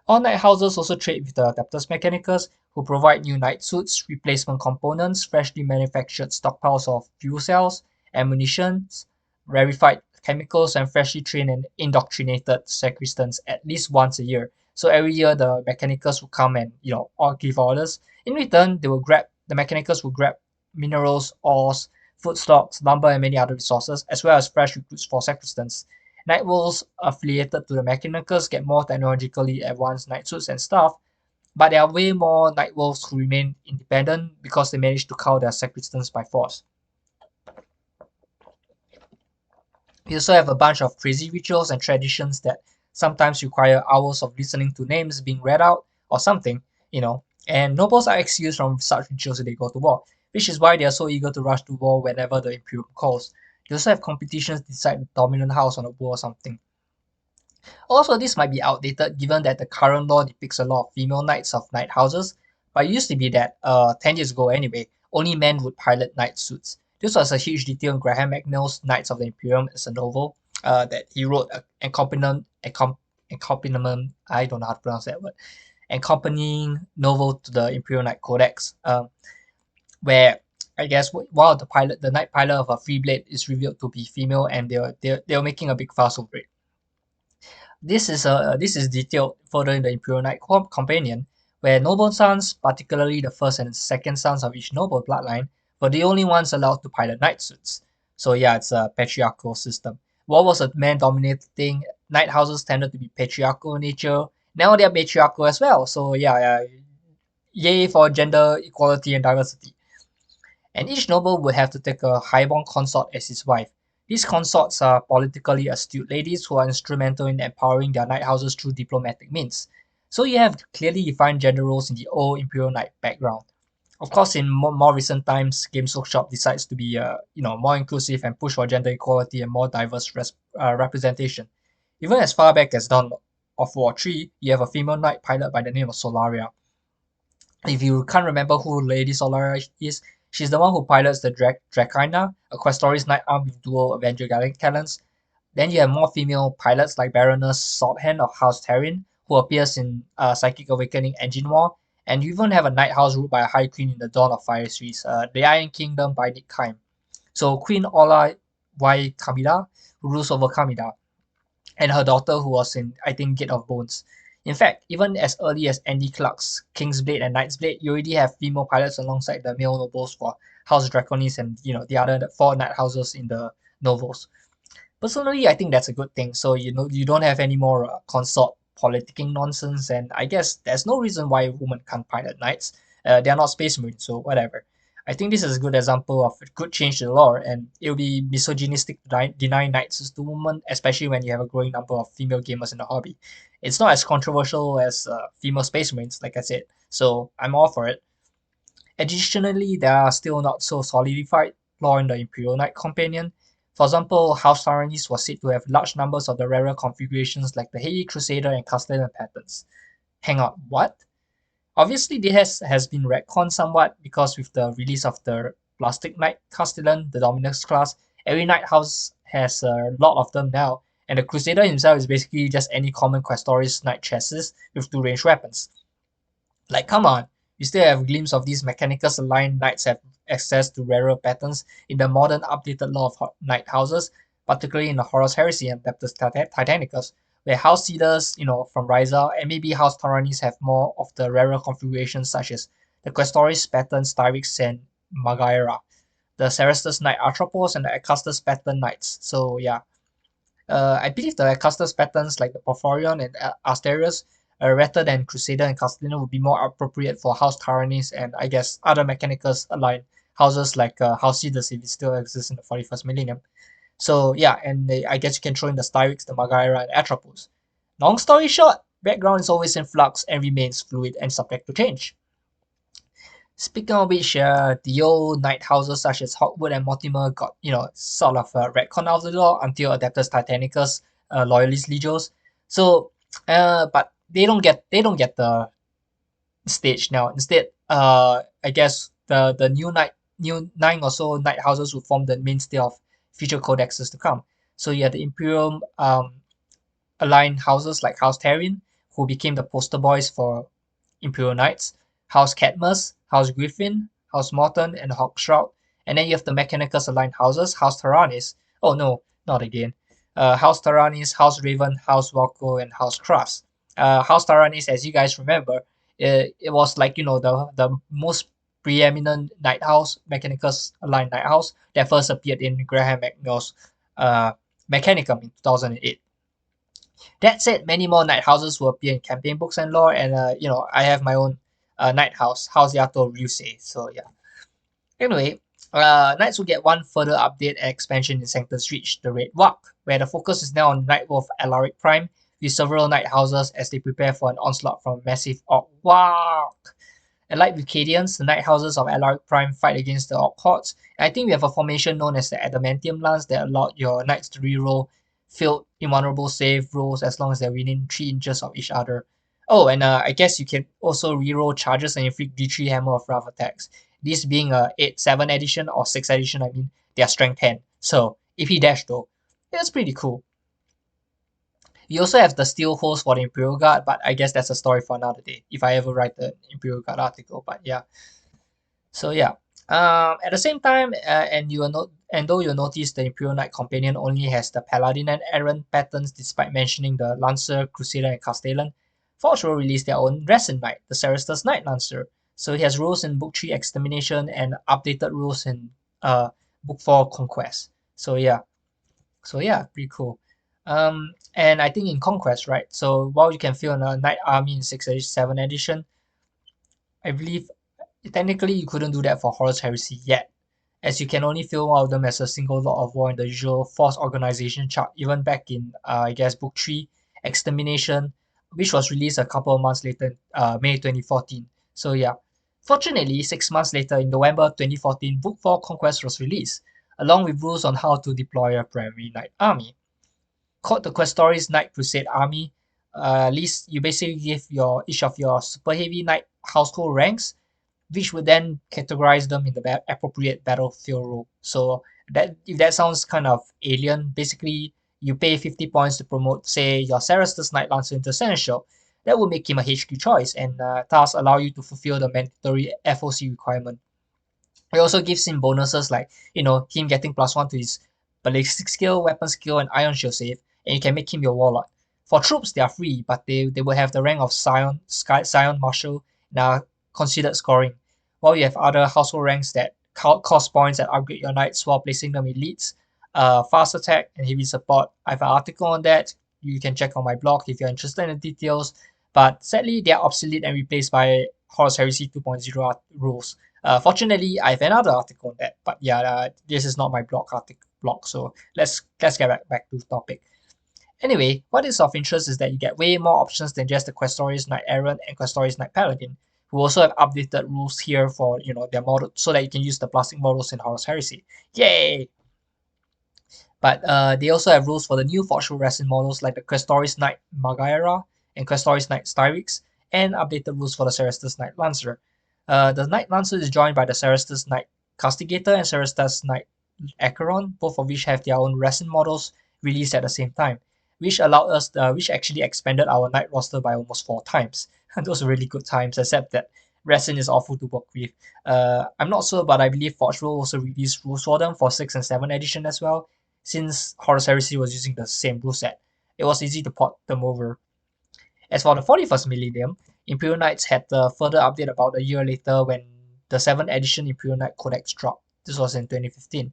All knight houses also trade with the Adeptus Mechanicus, who provide new knight suits, replacement components, freshly manufactured stockpiles of fuel cells, ammunition, rarefied chemicals, and freshly trained and indoctrinated sacristans at least once a year. So every year the Mechanicus will come and all give orders. In return, the Mechanicus will grab minerals, ores, food stocks, lumber, and many other resources, as well as fresh recruits for sacristans. Night Wolves affiliated to the Mechanicus get more technologically advanced knight suits and stuff, but there are way more Night Wolves who remain independent because they managed to cow their sacristans by force. We also have a bunch of crazy rituals and traditions that sometimes require hours of listening to names being read out or something. And nobles are excused from such rituals if they go to war, which is why they are so eager to rush to war whenever the Imperium calls. They also have competitions to decide the dominant house on the war or something. Also, this might be outdated given that the current law depicts a lot of female knights of knight houses, but it used to be that 10 years ago anyway, only men would pilot knight suits. This was a huge detail in Graham McNeil's Knights of the Imperium as a novel that he wrote accompaniment, I don't know how to pronounce that word, accompanying novel to the Imperial Knight Codex, where I guess while the knight pilot of a free blade is revealed to be female, and they were making a big fuss over it. This is detailed further in the Imperial Knight Companion, where noble sons, particularly the first and second sons of each noble bloodline, were the only ones allowed to pilot knight suits. So yeah, it's a patriarchal system. War was a man-dominated thing. Knight houses tended to be patriarchal in nature. Now they are matriarchal as well. So yeah, yay for gender equality and diversity. And each noble would have to take a highborn consort as his wife. These consorts are politically astute ladies who are instrumental in empowering their knight houses through diplomatic means. So you have clearly defined gender roles in the old Imperial Knight background. Of course, in more recent times, Games Workshop decides to be more inclusive and push for gender equality and more diverse representation. Even as far back as Dawn of War 3, you have a female knight pilot by the name of Solaria. If you can't remember who Lady Solaria is, she's the one who pilots the Dracaena, a Questoris knight armed with dual Avenger talents. Then you have more female pilots like Baroness Salthand of House Terran, who appears in Psychic Awakening Engine War, And you even have a Knight House ruled by a High Queen in the Dawn of Fire series, the Iron Kingdom by Nick Kime. So Queen Ola Y Kamida, who rules over Kamida, and her daughter who was in, I think, Gate of Bones. In fact, even as early as Andy Clark's King's Blade and Knight's Blade, you already have female pilots alongside the male nobles for House Draconis and the other four knight houses in the novels. Personally, I think that's a good thing. So you don't have any more consort politicking nonsense, and I guess there's no reason why women can't pilot knights. They're not space marines, so whatever. I think this is a good example of a good change to the lore, and it will be misogynistic to deny knights to women, especially when you have a growing number of female gamers in the hobby. It's not as controversial as female space marines, like I said, so I'm all for it. Additionally, there are still not so solidified lore in the Imperial Knight companion. For example, House Taranis was said to have large numbers of the rarer configurations like the Heavy Crusader and Castellan patterns. Hang on, what? Obviously, this has been retconned somewhat because with the release of the Plastic Knight Castellan, the Dominus class, every Knight house has a lot of them now, and the Crusader himself is basically just any common Questoris Knight chassis with two ranged weapons. Like, come on, you still have a glimpse of these Mechanicus aligned knights have access to rarer patterns in the modern updated lore of knight houses, particularly in the Horus Heresy and Baptist Titanicus, where House Cedars, from Ryza, and maybe House Taranis have more of the rarer configurations such as the Questoris pattern Styrix and Magaira, the Cerastus Knight Atropos, and the Acastus pattern Knights. So yeah, I believe the Acastus patterns like the Porphyrion and Asterius, rather than Crusader and Castellano, would be more appropriate for House Taranis and I guess other Mechanicus aligned houses like House Cedars if it still exists in the 41st millennium. So yeah, and I guess you can throw in the Styrix, the Magaira, and Atropos. Long story short, background is always in flux and remains fluid and subject to change. Speaking of which, the old knight houses such as Hogwood and Mortimer got, sort of retcon out of the door until Adeptus Titanicus, Loyalist Legios. So, but they don't get the stage now. Instead, I guess the new 9 or so knight houses will form the mainstay of future codexes to come. So you have the Imperial aligned houses like House Taryn, who became the poster boys for Imperial Knights, House Cadmus, House Griffin, House Morton, and Hawkshroud. And then you have the Mechanicus aligned houses, House Taranis. Oh no, not again. House Taranis, House Raven, House Valko, and House Kras. House Taranis, as you guys remember, it was like the most preeminent Knight House, Mechanicus aligned Knight House that first appeared in Graham McNeil's Mechanicum in 2008. That said, many more Knight houses will appear in campaign books and lore, and I have my own Knight house, House Yato Ryusei. So yeah. Anyway, Knights will get one further update and expansion in Sanctus Reach, the Red Walk, where the focus is now on Nightwolf Alaric Prime, with several Knight houses as they prepare for an onslaught from massive Orc Walk. And like Vulcadians, the Knight houses of Alaric Prime fight against the Orc Hordes. And I think we have a formation known as the Adamantium Lance that allowed your Knights to reroll failed invulnerable save rolls as long as they're within 3 inches of each other. Oh, and I guess you can also reroll charges and inflict D3 Hammer of Wrath attacks. This being a 7 edition or 6 edition, I mean, they are strength 10. So, if he dash though, it's pretty cool. You also have the Steel Host for the Imperial Guard, but I guess that's a story for another day, if I ever write the Imperial Guard article, but yeah. So yeah. At the same time, and though you'll notice the Imperial Knight companion only has the Paladin and Errant patterns despite mentioning the Lancer, Crusader, and Castellan, Forge will release their own Resin Knight, the Cerastus Knight Lancer. So it has rules in Book 3 Extermination and updated rules in Book 4 Conquest. So yeah. Pretty cool. And I think in Conquest, right? So while you can fill a Knight army in 6 edition, 7 edition, I believe technically you couldn't do that for Horus Heresy yet, as you can only fill one of them as a single Lord of War in the usual Force Organization chart, even back in, I guess, Book 3, Extermination, which was released a couple of months later, May 2014. So yeah. Fortunately, 6 months later, in November 2014, Book 4 Conquest was released, along with rules on how to deploy a primary Knight army. Called the Questoris Knight Crusade Army, list you basically give each of your super heavy Knight household ranks, which would then categorize them in the appropriate battlefield role. So that if that sounds kind of alien, basically you pay 50 points to promote, say, your Cerastus Knight Lancer into Seneschal. that will make him a HQ choice and thus allow you to fulfill the mandatory FOC requirement. It also gives him bonuses like, him getting +1 to his ballistic skill, weapon skill, and iron shield save, and you can make him your warlord. For troops, they are free, but they will have the rank of Scion Marshal and are considered scoring. While you have other household ranks that cost points and upgrade your knights while placing them in elites, fast attack, and heavy support. I have an article on that. You can check on my blog if you're interested in the details. But sadly, they are obsolete and replaced by Horus Heresy 2.0 rules. Fortunately, I have another article on that, but yeah, this is not my blog. So let's get back to the topic. Anyway, what is of interest is that you get way more options than just the Questoris Knight Errant and Questoris Knight Paladin, who also have updated rules here for their model, so that you can use the plastic models in Horus Heresy. Yay! But they also have rules for the new Forge Resin models like the Questoris Knight Magaera and Questoris Knight Styrix, and updated rules for the Cerastus Knight Lancer. The Knight Lancer is joined by the Cerastus Knight Castigator and Cerastus Knight Acheron, both of which have their own resin models released at the same time, which which actually expanded our Knight roster by almost 4 times. And those are really good times, except that resin is awful to work with. I'm not sure, but I believe Forge will also release rules for them for 6 and 7 edition as well, since Horus Heresy was using the same rule set. It was easy to port them over. As for the 41st millennium, Imperial Knights had the further update about a year later when the 7th edition Imperial Knight Codex dropped. This was in 2015.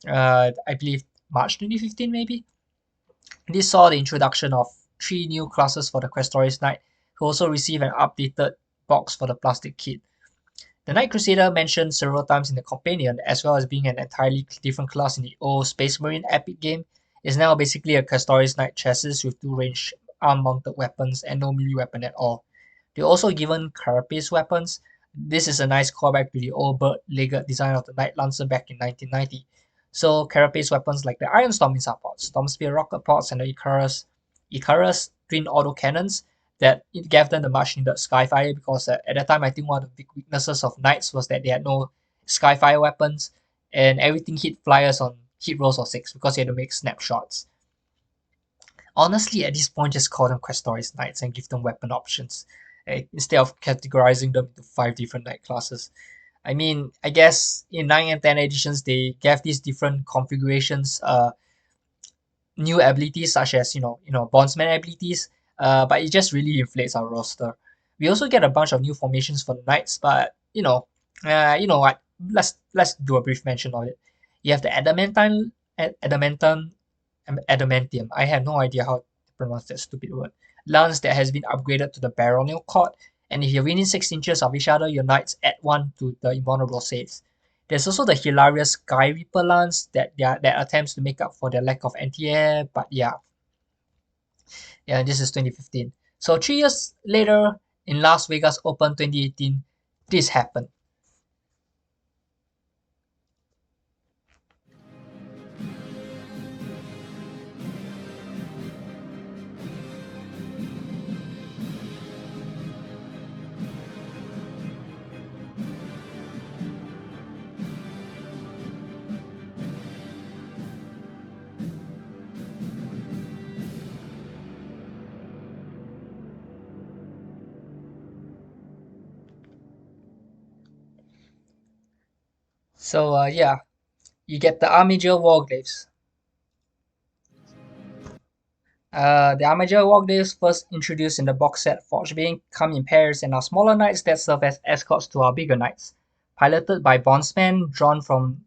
I believe March 2015 maybe? This saw the introduction of 3 new classes for the Questoris Knight, who also received an updated box for the plastic kit. The Knight Crusader mentioned several times in the Companion, as well as being an entirely different class in the old Space Marine epic game, is now basically a Questoris Knight chassis with 2 ranged arm-mounted weapons and no melee weapon at all. They're also given carapace weapons. This is a nice callback to the old bird-legged design of the Knight Lancer back in 1990. So carapace weapons like the Iron Storm missile pods, Storm Spear rocket pods, and the Icarus twin autocannons that it gave them the much needed Skyfire, because at that time I think one of the big weaknesses of Knights was that they had no Skyfire weapons and everything hit flyers on hit rolls of 6 because they had to make snapshots. Honestly, at this point, just call them Questoris Knights and give them weapon options, instead of categorizing them into 5 different Knight classes. I mean, I guess in 9 and 10 editions, they gave these different configurations new abilities such as bondsman abilities, but it just really inflates our roster. We also get a bunch of new formations for the Knights, but you know what? Let's do a brief mention of it. You have the adamantium. I have no idea how to pronounce that stupid word. Lance that has been upgraded to the baronial cord, and if you're within 6 inches of each other, your Knights add 1 to the invulnerable saves. There's also the hilarious Sky Reaper lance that attempts to make up for their lack of anti-air, but yeah, this is 2015. So 3 years later, in Las Vegas Open 2018, this happened. So yeah, you get the Armiger Warglaves. The Armiger Warglaves, first introduced in the box set Forge Being, come in pairs and are smaller knights that serve as escorts to our bigger knights. Piloted by bondsmen drawn from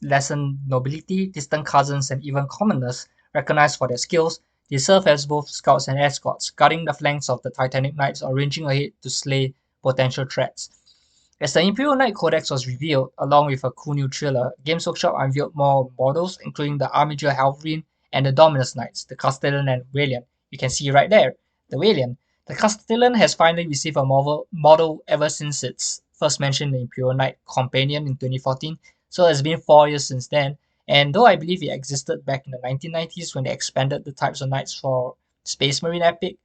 lessened nobility, distant cousins, and even commoners recognized for their skills, they serve as both scouts and escorts, guarding the flanks of the Titanic Knights or ranging ahead to slay potential threats. As the Imperial Knight Codex was revealed, along with a cool new trailer, Games Workshop unveiled more models, including the Armiger Halfrene and the Dominus Knights, the Castellan and Walian. You can see right there, the Walian. The Castellan has finally received a model ever since its first mention in the Imperial Knight Companion in 2014, so it's been 4 years since then. And though I believe it existed back in the 1990s when they expanded the types of knights for Space Marine Epic,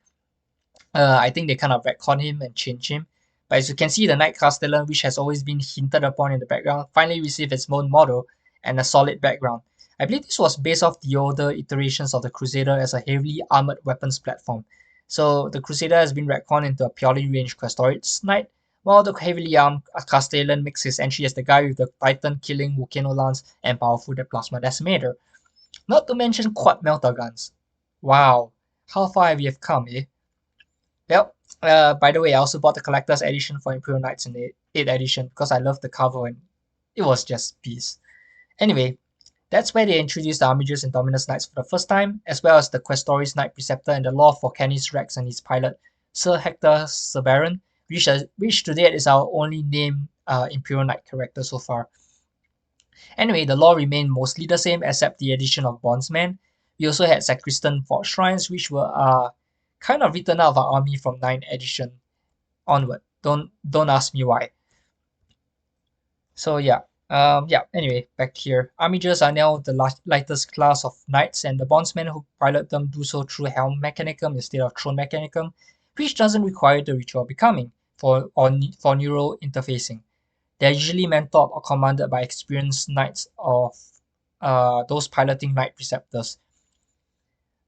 I think they kind of retconned him and changed him. But as you can see, the Knight Castellan, which has always been hinted upon in the background, finally received its own model and a solid background. I believe this was based off the older iterations of the Crusader as a heavily armored weapons platform. So the Crusader has been retconned into a purely ranged Questoris Knight, while the heavily armed Castellan makes his entry as the guy with the Titan-killing Volcano Lance and powerful Plasma Decimator. Not to mention quad melter guns. Wow, how far have you come, eh? Well, by the way, I also bought the collector's edition for Imperial Knights in the 8th edition because I love the cover and it was just peace. Anyway, that's where they introduced the Armigers and Dominus Knights for the first time, as well as the Questoris Knight Preceptor and the lore for Canis Rex and his pilot, Sir Hector Severin, which to date is our only named Imperial Knight character so far. Anyway, the lore remained mostly the same except the addition of Bondsman. We also had Sacristan Fort Shrines, which were kind of written out of our army from 9th edition onward. Don't ask me why. So yeah. Anyway, back here. Armigers are now the lightest class of knights, and the bondsmen who pilot them do so through helm mechanicum instead of throne mechanicum, which doesn't require the ritual becoming for neural interfacing. They're usually mentored or commanded by experienced knights of those piloting knight preceptors.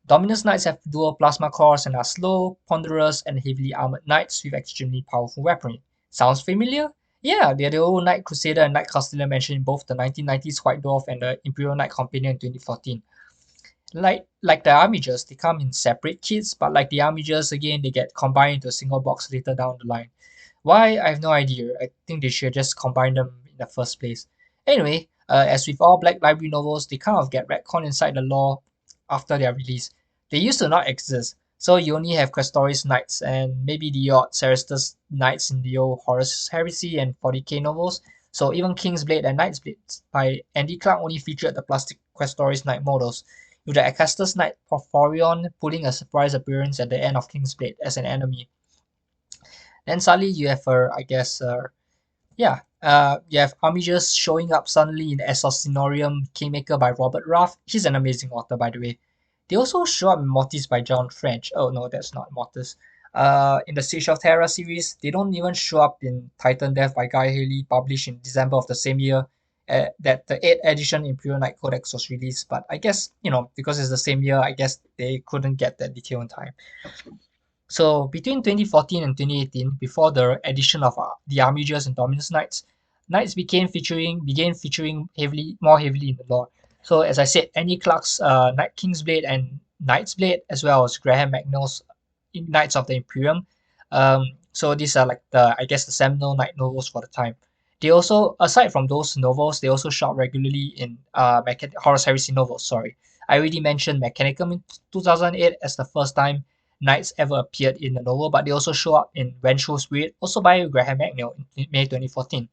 Dominus Knights have dual plasma cores and are slow, ponderous, and heavily armored knights with extremely powerful weaponry. Sounds familiar? Yeah, they're the old Knight Crusader and Knight Castellan mentioned in both the 1990s White Dwarf and the Imperial Knight Companion in 2014. Like the Armigers, they come in separate kits, but like the Armigers, again, they get combined into a single box later down the line. Why? I have no idea. I think they should just combine them in the first place. Anyway, as with all Black Library novels, they kind of get retconned inside the lore after their release. They used to not exist, so you only have Questoris Knights and maybe the odd Cerestus Knights in the old Horus Heresy and 40k novels. So even King's Blade and Knight's Blade by Andy Clark only featured the plastic Questoris Knight models, with the Acastus Knight Porphyrion pulling a surprise appearance at the end of King's Blade as an enemy. Then suddenly you have you have Armigers showing up suddenly in Assassinorium Kingmaker by Robert Ruff. He's an amazing author, by the way. They also show up in Mortis by John French. Oh no, that's not Mortis. In the Siege of Terra series, they don't even show up in Titan Death by Guy Haley, published in December of the same year that the 8th edition Imperial Knight Codex was released. But I guess, because it's the same year, I guess they couldn't get that detail in time. So between 2014 and 2018, before the addition of the Armigers and Dominus Knights, Knights began featuring more heavily in the lore. So as I said, Annie Clark's Knight King's Blade and Knight's Blade, as well as Graham McNeill's Knights of the Imperium. So these are like the seminal knight novels for the time. They also, aside from those novels, they also shot regularly in Horus Heresy novels. Sorry, I already mentioned Mechanicum in 2008 as the first time Knights ever appeared in the novel, but they also show up in Vengeful Spirit, also by Graham McNeill in May 2014.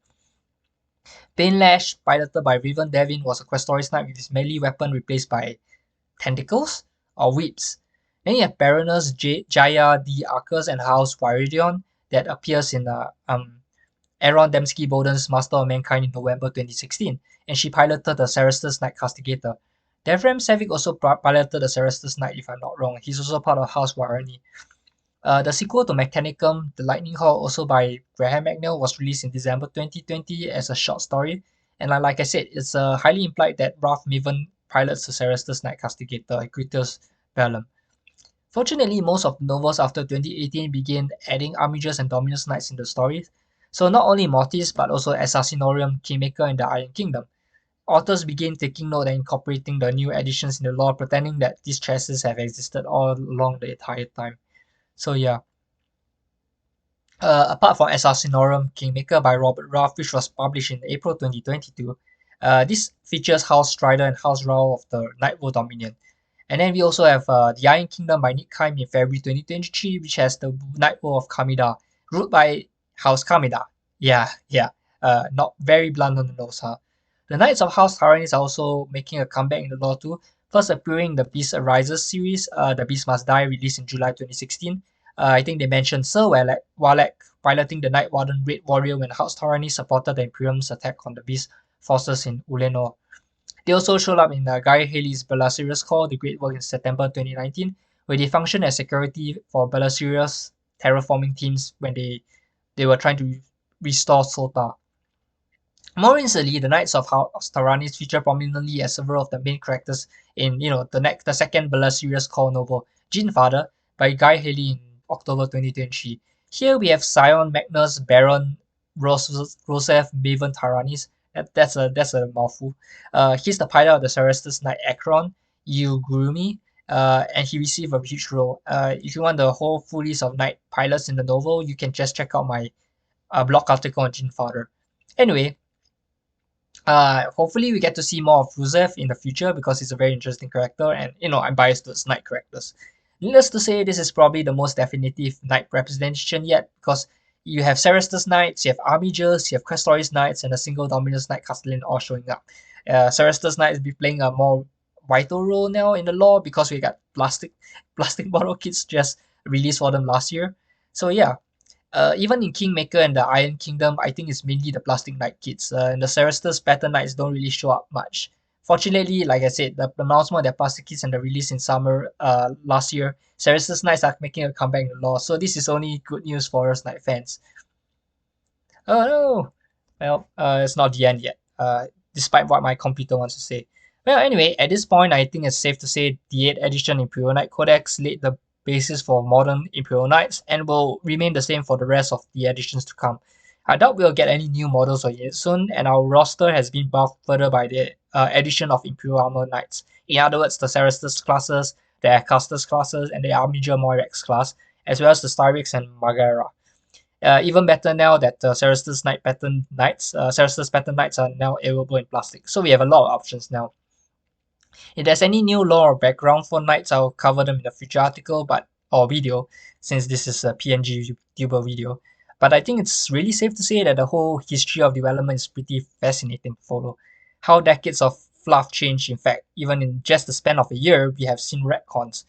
Painlash, piloted by Raven Devin, was a Questoris Knight with his melee weapon replaced by tentacles or whips. Then you have Baroness Jaya D. Arcus and House Viridion that appears in Aaron Dembski Bowden's Master of Mankind in November 2016, and she piloted the Cerestus Knight Castigator. Devram Savick also piloted the Cerestus Knight, if I'm not wrong. He's also part of House Varani. The sequel to Mechanicum, The Lightning Hawk, also by Graham McNeill, was released in December 2020 as a short story. And like I said, it's highly implied that Ralph Maven pilots the Cerestus Knight Castigator, Equitus Bellum. Fortunately, most of the novels after 2018 began adding Armigers and Dominus Knights in the stories. So not only Mortis, but also Assassinorium, Kingmaker, and the Iron Kingdom. Authors began taking note and incorporating the new additions in the lore, pretending that these chassis have existed all along the entire time. So yeah. Apart from Assassinorium Kingmaker by Robert Ruff, which was published in April 2022, this features House Strider and House Raoul of the Nightworld Dominion. And then we also have The Iron Kingdom by Nick Kime in February 2023, which has the Nightworld of Kamida, ruled by House Kamida. Yeah. Not very blunt on the nose, huh? The Knights of House Tyrannus are also making a comeback in the lore too, first appearing in the Beast Arises series, The Beast Must Die, released in July 2016. I think they mentioned Sir Wallach piloting the Night Warden Red Warrior when House Tyrannus supported the Imperium's attack on the Beast forces in Ulenor. They also showed up in Guy Haley's Belisarius Corps, the Great Work in September 2019, where they function as security for Belisarius terraforming teams when they were trying to restore Sota. More recently, the Knights of House Tyrannus feature prominently as several of the main characters in the second Belisarius Corps novel, Father, by Guy Haley in October 2023. Here we have Scion, Magnus, Baron, Rosef, Maven, Taranis. That's a mouthful. He's the pilot of the Cerestus Knight Akron, Yugurumi, and he received a huge role. If you want the whole full list of knight pilots in the novel, you can just check out my blog article on Jin Father. Anyway, hopefully we get to see more of Rusev in the future because he's a very interesting character, and I'm biased towards knight characters. Needless to say, this is probably the most definitive knight representation yet because you have Cerestus Knights, you have Armigers, you have Questoris Knights, and a single Dominus Knight Castellan all showing up. Cerestus Knights be playing a more vital role now in the lore because we got plastic model kits just released for them last year. So yeah, even in Kingmaker and the Iron Kingdom, I think it's mainly the Plastic Knight kits. And the Cerestus Pattern Knights don't really show up much. Fortunately, like I said, the announcement of their plastic kits and the release in summer last year, Cerestus Knights are making a comeback in the lore, so this is only good news for us Knight fans. Oh no! Well, it's not the end yet, despite what my computer wants to say. Well, anyway, at this point, I think it's safe to say the 8th edition Imperial Knight Codex laid the basis for modern Imperial Knights and will remain the same for the rest of the editions to come. I doubt we'll get any new models or units soon, and our roster has been buffed further by the addition of Imperial Armor Knights. In other words, the Cerestus classes, the Aircasters classes, and the Armiger Moirax class, as well as the Styrix and Margera. Even better now that Cerestus Pattern Knights are now available in plastic, so we have a lot of options now. If there's any new lore or background for knights, I'll cover them in a future article or video, since this is a PNG YouTuber video. But I think it's really safe to say that the whole history of development is pretty fascinating to follow. How decades of fluff change, in fact, even in just the span of a year, we have seen retcons.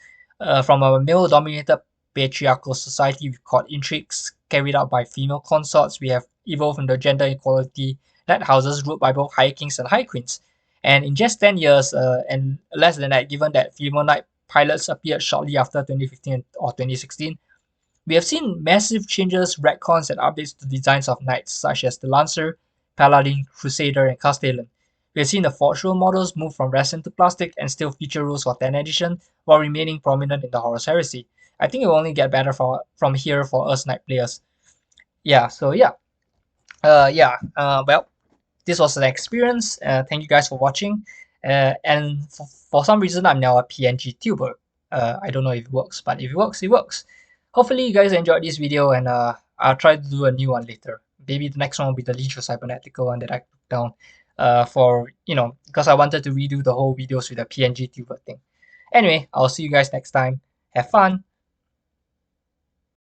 From a male-dominated patriarchal society with court intrigues carried out by female consorts, we have evolved into gender equality knight houses ruled by both high kings and high queens. And in just 10 years and less than that, given that female knight pilots appeared shortly after 2015 or 2016, we have seen massive changes, retcons, and updates to designs of knights such as the Lancer, Paladin, Crusader, and Castellan. We have seen the Forge Rule models move from resin to plastic and still feature rules for 10th edition while remaining prominent in the Horus Heresy. I think it will only get better from here for us knight players. Yeah, so yeah. Well, this was an experience. Thank you guys for watching. And for some reason, I'm now a PNG tuber. I don't know if it works, but if it works, it works. Hopefully, you guys enjoyed this video, and I'll try to do a new one later. Maybe the next one will be the Leech of Cybernetical one that I took down because I wanted to redo the whole videos with the PNG tuber thing. Anyway, I'll see you guys next time. Have fun!